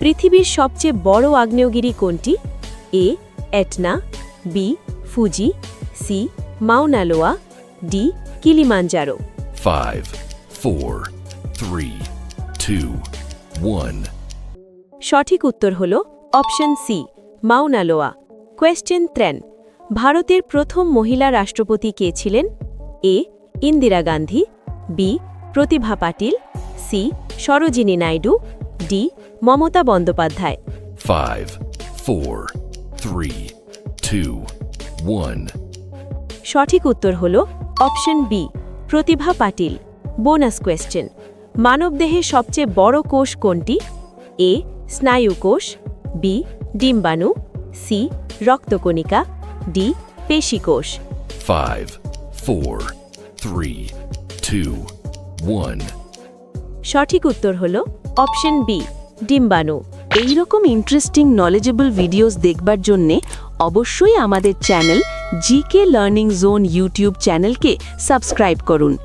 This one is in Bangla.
পৃথিবীর সবচেয়ে বড় আগ্নেয়গিরি কোনটি? A Etna, B Fuji, C Mauna Loa, D Kilimanjaro. 5, 4, 3, 2, 1. সঠিক উত্তর হল option C Mauna Loa. Question 3, ভারতের প্রথম মহিলা রাষ্ট্রপতি কে ছিলেন? A Indira Gandhi, B Pratibha Patil, C Sarojini Naidu, D Mamata Bandyopadhyay. 5, 4, 3, 2, 1. সঠিক উত্তর হল option B Pratibha Patil. Bonus question, মানবদেহে সবচেয়ে বড় কোষ কোনটি? এ স্নায়ু কোষ, বি ডিম্বাণু, সি রক্তকণিকা, ডি পেশিকোষ। 5, 4, 3, 2, 1. সঠিক উত্তর হল অপশন বি ডিম্বাণু। এই রকম ইন্টারেস্টিং নলেজেবল ভিডিওস দেখবার জন্যে অবশ্যই আমাদের channel GK learning zone YouTube চ্যানেলকে সাবস্ক্রাইব করুন।